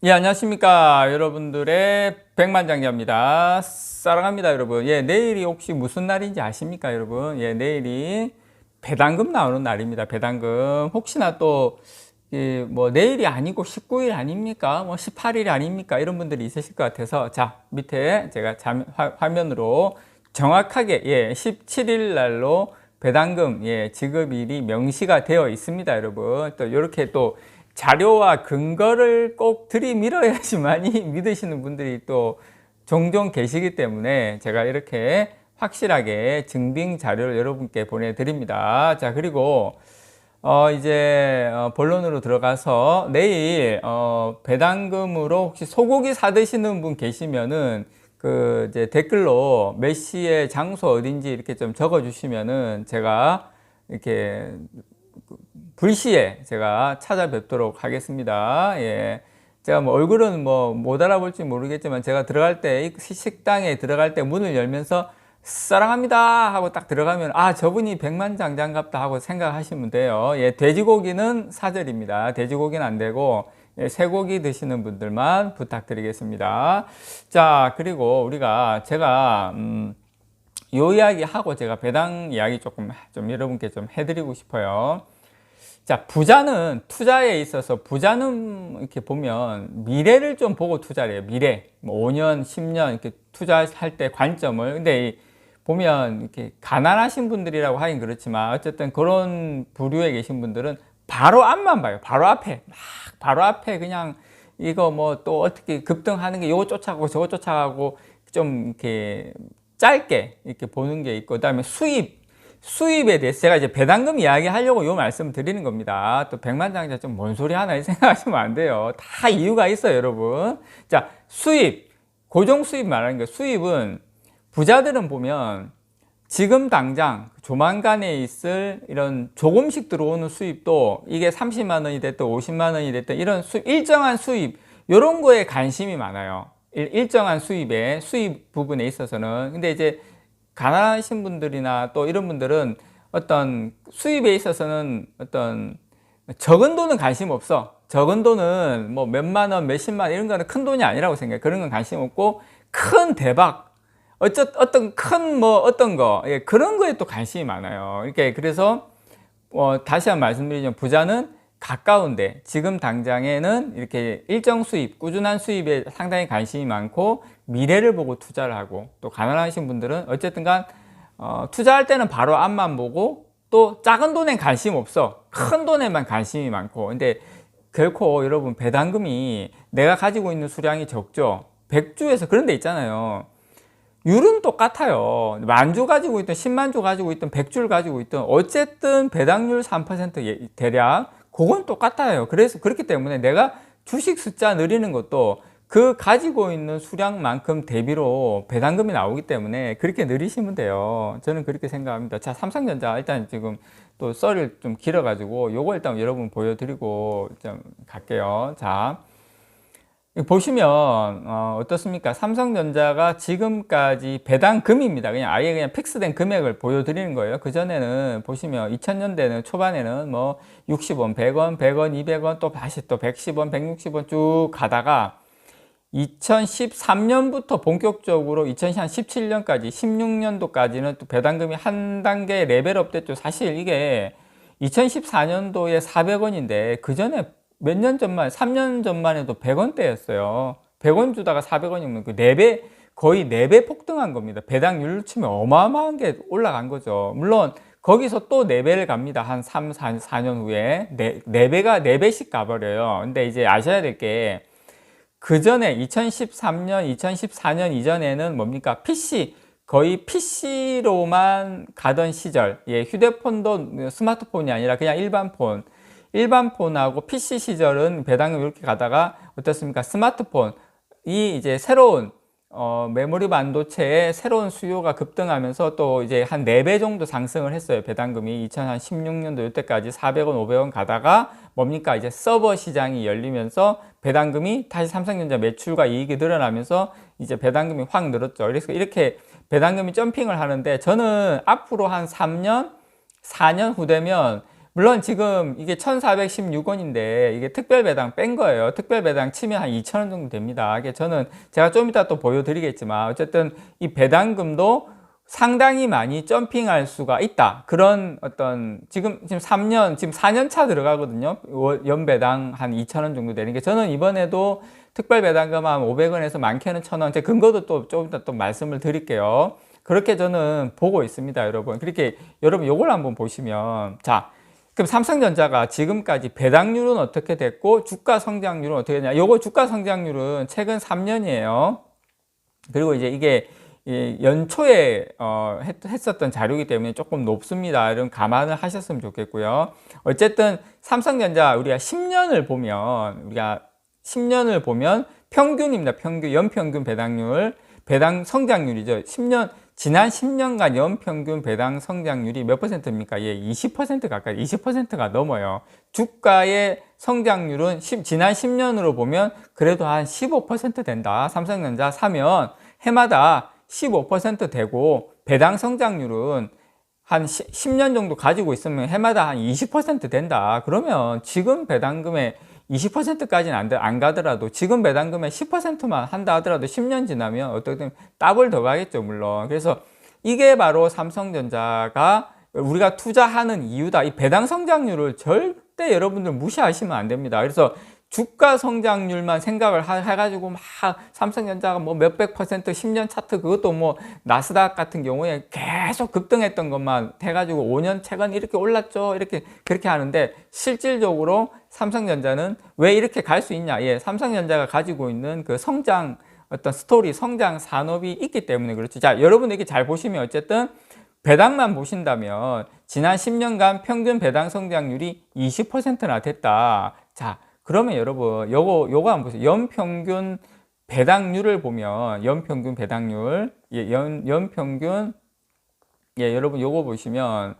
예, 안녕하십니까. 여러분들의 백만장자입니다. 사랑합니다, 여러분. 예, 내일이 혹시 무슨 날인지 아십니까, 여러분? 예, 내일이 배당금 나오는 날입니다. 배당금. 혹시나 또, 뭐, 내일이 아니고 19일 아닙니까? 뭐, 18일 아닙니까? 이런 분들이 있으실 것 같아서, 자, 밑에 제가 화면으로 정확하게, 예, 17일 날로 배당금, 예, 지급일이 명시가 되어 있습니다, 여러분. 또, 이렇게 또, 자료와 근거를 꼭 들이밀어야지만이 믿으시는 분들이 또 종종 계시기 때문에 제가 이렇게 확실하게 증빙 자료를 여러분께 보내드립니다. 자, 그리고 이제 본론으로 들어가서 내일 배당금으로 혹시 소고기 사드시는 분 계시면은 그 이제 댓글로 몇 시에 장소 어딘지 이렇게 좀 적어 주시면은 제가 이렇게 불시에 제가 찾아뵙도록 하겠습니다. 예. 제가 뭐 얼굴은 뭐 못 알아볼지 모르겠지만 제가 들어갈 때, 식당에 들어갈 때 문을 열면서 사랑합니다 하고 딱 들어가면 아, 저분이 백만장자인갑다 하고 생각하시면 돼요. 예, 돼지고기는 사절입니다. 돼지고기는 안 되고, 예, 쇠고기 드시는 분들만 부탁드리겠습니다. 자, 그리고 제가 요 이야기 하고 제가 배당 이야기 좀 여러분께 좀 해드리고 싶어요. 자, 투자에 있어서 부자는 이렇게 보면 미래를 좀 보고 투자를 해요. 미래. 뭐 5년, 10년 이렇게 투자할 때 관점을. 근데 보면 이렇게 가난하신 분들이라고 하긴 그렇지만 어쨌든 그런 부류에 계신 분들은 바로 앞만 봐요. 바로 앞에 그냥 이거 뭐 또 어떻게 급등하는 게 요거 쫓아가고 저거 쫓아가고 좀 이렇게 짧게 이렇게 보는 게 있고, 그다음에 수입에 대해서 제가 이제 배당금 이야기 하려고 요 말씀 드리는 겁니다. 또 백만장자 좀 뭔 소리 하나 생각하시면 안 돼요. 다 이유가 있어요, 여러분. 자, 고정 수입 말하는 거. 수입은 부자들은 보면 지금 당장 조만간에 있을 이런 조금씩 들어오는 수입도 이게 30만 원이 됐든 50만 원이 됐든 이런 일정한 수입, 요런 거에 관심이 많아요. 일정한 수입 부분에 있어서는. 근데 이제 가난하신 분들이나 또 이런 분들은 어떤 수입에 있어서는 어떤 적은 돈은 관심 없어. 적은 돈은 뭐 몇만 원, 몇십만 원 이런 거는 큰 돈이 아니라고 생각해. 그런 건 관심 없고, 큰 대박, 어떤 큰 뭐 어떤 거, 예, 그런 거에 또 관심이 많아요. 이렇게 그래서 다시 한번 말씀드리면 부자는 가까운데 지금 당장에는 이렇게 일정 수입, 꾸준한 수입에 상당히 관심이 많고 미래를 보고 투자를 하고, 또 가난하신 분들은 어쨌든 간 투자할 때는 바로 앞만 보고 또 작은 돈엔 관심 없어. 큰 돈에만 관심이 많고. 근데 결코 여러분 배당금이 내가 가지고 있는 수량이 적죠. 100주에서 그런 데 있잖아요. 율은 똑같아요. 만주 가지고 있든 10만주 가지고 있든 100주를 가지고 있든 어쨌든 배당률 3% 대략 그건 똑같아요. 그래서 그렇기 때문에 내가 주식 숫자 늘리는 것도 그 가지고 있는 수량만큼 대비로 배당금이 나오기 때문에 그렇게 늘리시면 돼요. 저는 그렇게 생각합니다. 자, 삼성전자 일단 지금 또 썰이 좀 길어가지고 요거 일단 여러분 보여드리고 좀 갈게요. 자, 보시면 어떻습니까? 삼성전자가 지금까지 배당금입니다. 그냥 아예 그냥 픽스된 금액을 보여드리는 거예요. 그전에는 보시면 2000년대는 초반에는 뭐 60원, 100원, 100원, 200원, 또 다시 또 110원, 160원 쭉 가다가 2013년부터 본격적으로 2017년까지 16년도까지는 또 배당금이 한 단계 레벨업 됐죠. 사실 이게 2014년도에 400원인데 그 전에 몇 년 전만, 3년 전만 해도 100원대였어요. 100원 주다가 400원이면 그 4배, 거의 4배 폭등한 겁니다. 배당률로 치면 어마어마한 게 올라간 거죠. 물론 거기서 또 4배를 갑니다. 한 3, 4년 후에. 4배씩 가버려요. 근데 이제 아셔야 될 게 그 전에 2013년, 2014년 이전에는 뭡니까? 거의 PC로만 가던 시절. 예, 휴대폰도 스마트폰이 아니라 그냥 일반 폰하고 PC 시절은 배당금 이렇게 가다가 어떻습니까? 스마트폰이 이제 새로운 메모리 반도체의 새로운 수요가 급등하면서 또 이제 한 4배 정도 상승을 했어요. 배당금이 2016년도 이때까지 400원, 500원 가다가 뭡니까? 이제 서버 시장이 열리면서 배당금이 다시 삼성전자 매출과 이익이 늘어나면서 이제 배당금이 확 늘었죠. 그래서 이렇게 배당금이 점핑을 하는데 저는 앞으로 한 3년, 4년 후 되면 물론 지금 이게 1416원인데 이게 특별 배당 뺀 거예요. 특별 배당 치면 한 2,000원 정도 됩니다. 이게 저는 제가 좀 이따 또 보여드리겠지만 어쨌든 이 배당금도 상당히 많이 점핑할 수가 있다. 그런 어떤 지금 3년, 지금 4년 차 들어가거든요. 연배당 한 2,000원 정도 되는 게 저는 이번에도 특별 배당금 한 500원에서 많게는 1,000원. 제 근거도 또 좀 이따 또 말씀을 드릴게요. 그렇게 저는 보고 있습니다, 여러분. 그렇게 여러분 요걸 한번 보시면 자, 그럼 삼성전자가 지금까지 배당률은 어떻게 됐고 주가 성장률은 어떻게 되냐? 요거 주가 성장률은 최근 3년이에요. 그리고 이제 이게 연초에 했었던 자료이기 때문에 조금 높습니다. 이런 감안을 하셨으면 좋겠고요. 어쨌든 삼성전자 우리가 10년을 보면 평균입니다. 평균 연평균 배당률, 배당 성장률이죠. 지난 10년간 연평균 배당 성장률이 몇 퍼센트입니까? 예, 20% 가까이, 20%가 넘어요. 주가의 성장률은 지난 10년으로 보면 그래도 한 15% 된다. 삼성전자 사면 해마다 15% 되고, 배당 성장률은 한 10년 정도 가지고 있으면 해마다 한 20% 된다. 그러면 지금 배당금의 20%까지는 안 가더라도 지금 배당금의 10%만 한다 하더라도 10년 지나면 어떻게든 더블 더 가겠죠, 물론. 그래서 이게 바로 삼성전자가 우리가 투자하는 이유다. 이 배당 성장률을 절대 여러분들 무시하시면 안 됩니다. 그래서 주가 성장률만 생각을 해가지고 막 삼성전자가 뭐 몇백 퍼센트 10년 차트 그것도 뭐 나스닥 같은 경우에 계속 급등했던 것만 해가지고 5년 최근 이렇게 올랐죠. 그렇게 하는데 실질적으로 삼성전자는 왜 이렇게 갈 수 있냐? 예, 삼성전자가 가지고 있는 그 성장 어떤 스토리, 성장 산업이 있기 때문에 그렇죠. 자, 여러분 이렇게 잘 보시면 어쨌든 배당만 보신다면 지난 10년간 평균 배당 성장률이 20%나 됐다. 자, 그러면 여러분 요거 한번 보세요. 연평균 배당률을 보면 연평균 배당률 연평균 여러분 요거 보시면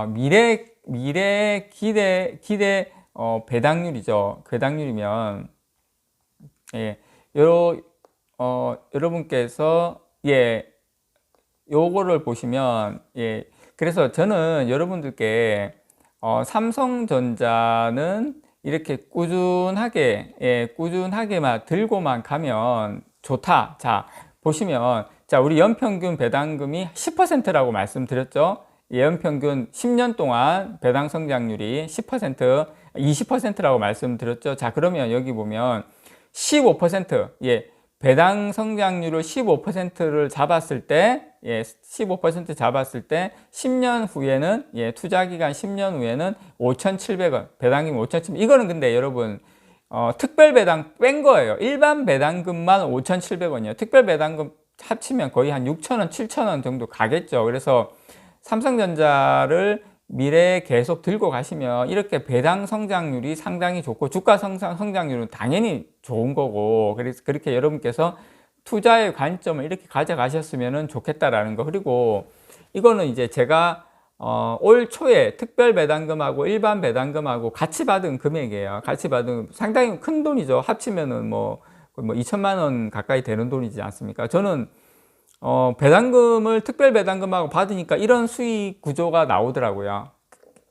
미래 기대 배당률이죠. 배당률이면 여러분께서 요거를 보시면 그래서 저는 여러분들께 삼성전자는 이렇게 꾸준하게만 들고만 가면 좋다. 자, 보시면 자, 우리 연평균 배당금이 10%라고 말씀드렸죠. 연평균 10년 동안 배당 성장률이 10%, 20%라고 말씀드렸죠. 자, 그러면 여기 보면 15%, 배당 성장률을 15%를 잡았을 때, 15% 잡았을 때 10년 후에는 투자 기간 10년 후에는 5,700원, 배당금 5,700원. 이거는 근데 여러분 특별 배당 뺀 거예요. 일반 배당금만 5,700원이에요. 특별 배당금 합치면 거의 한 6,000원, 7,000원 정도 가겠죠. 그래서 삼성전자를 미래에 계속 들고 가시면 이렇게 배당 성장률이 상당히 좋고 주가 성장률은 당연히 좋은 거고, 그래서 그렇게 여러분께서 투자의 관점을 이렇게 가져가셨으면 좋겠다라는 거. 그리고 이거는 이제 제가 올 초에 특별 배당금하고 일반 배당금하고 같이 받은 금액이에요. 같이 받은 상당히 큰 돈이죠. 합치면은 뭐 2천만 원 가까이 되는 돈이지 않습니까? 저는 배당금을 특별 배당금하고 받으니까 이런 수익 구조가 나오더라고요.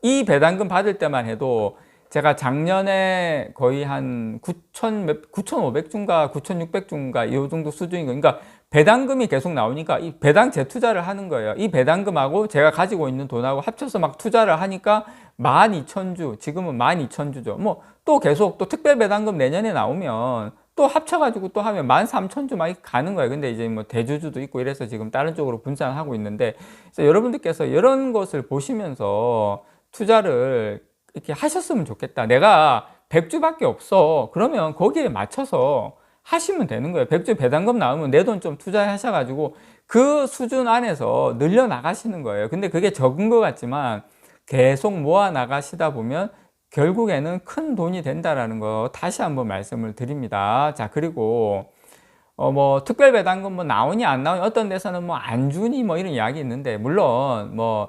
이 배당금 받을 때만 해도 제가 작년에 거의 한 9,500주인가 9,600주인가 이 정도 수준인 거예요. 그러니까 배당금이 계속 나오니까 이 배당 재투자를 하는 거예요. 이 배당금하고 제가 가지고 있는 돈하고 합쳐서 막 투자를 하니까 12,000주, 지금은 12,000주죠. 뭐 또 계속 또 특별 배당금 내년에 나오면 또 합쳐가지고 또 하면 13,000주 막 가는 거예요. 근데 이제 뭐 대주주도 있고 이래서 지금 다른 쪽으로 분산하고 있는데, 그래서 여러분들께서 이런 것을 보시면서 투자를 이렇게 하셨으면 좋겠다. 내가 100주밖에 없어. 그러면 거기에 맞춰서 하시면 되는 거예요. 100주 배당금 나오면 내 돈 좀 투자하셔가지고 그 수준 안에서 늘려 나가시는 거예요. 근데 그게 적은 것 같지만 계속 모아 나가시다 보면 결국에는 큰 돈이 된다라는 거 다시 한번 말씀을 드립니다. 자, 그리고 뭐 특별 배당금 뭐 나오니 안 나오니 어떤 데서는 뭐 안 주니 뭐 이런 이야기 있는데, 물론 뭐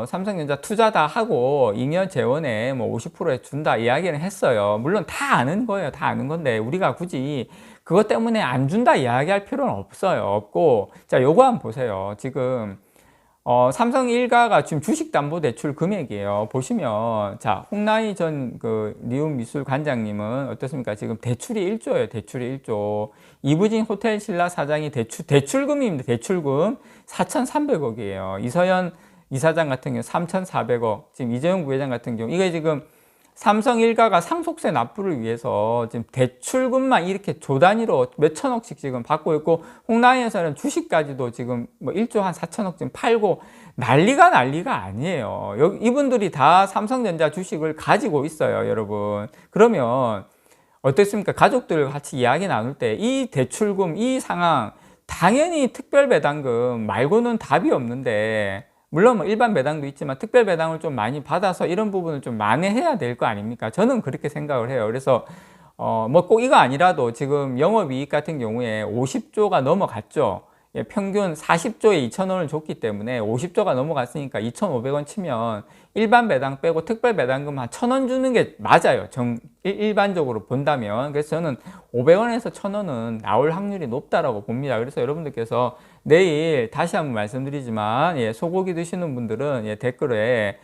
삼성전자 투자 다 하고 잉여 재원에 뭐 50%에 준다 이야기는 했어요. 물론 다 아는 거예요. 다 아는 건데 우리가 굳이 그것 때문에 안 준다 이야기할 필요는 없어요. 없고, 자, 요거 한번 보세요. 지금 삼성 일가가 지금 주식담보대출 금액이에요. 보시면, 자, 홍나희 전 그 리움미술 관장님은 어떻습니까? 지금 대출이 1조예요. 대출이 1조. 이부진 호텔 신라 사장이 대출금입니다. 대출금 4,300억이에요. 이서연 이사장 같은 경우 3,400억. 지금 이재용 부회장 같은 경우, 이게 지금 삼성 일가가 상속세 납부를 위해서 지금 대출금만 이렇게 조 단위로 몇 천억씩 지금 받고 있고, 홍나이에서는 주식까지도 지금 뭐 1조 한 4천억 지금 팔고 난리가 아니에요. 이분들이 다 삼성전자 주식을 가지고 있어요, 여러분. 그러면 어떻습니까? 가족들 같이 이야기 나눌 때 이 대출금, 이 상황, 당연히 특별 배당금 말고는 답이 없는데, 물론 뭐 일반 배당도 있지만 특별 배당을 좀 많이 받아서 이런 부분을 좀 만회해야 될 거 아닙니까? 저는 그렇게 생각을 해요. 그래서 뭐 꼭 이거 아니라도 지금 영업이익 같은 경우에 50조가 넘어갔죠. 예, 평균 40조에 2,000원을 줬기 때문에 50조가 넘어갔으니까 2,500원 치면 일반 배당 빼고 특별 배당금 한 1,000원 주는 게 맞아요. 일반적으로 본다면. 그래서 저는 500원에서 1,000원은 나올 확률이 높다라고 봅니다. 그래서 여러분들께서 내일 다시 한번 말씀드리지만, 예, 소고기 드시는 분들은 예, 댓글에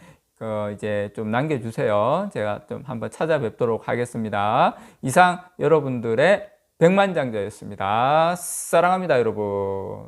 이제 좀 남겨주세요. 제가 좀 한번 찾아뵙도록 하겠습니다. 이상 여러분들의 백만장자였습니다. 사랑합니다, 여러분.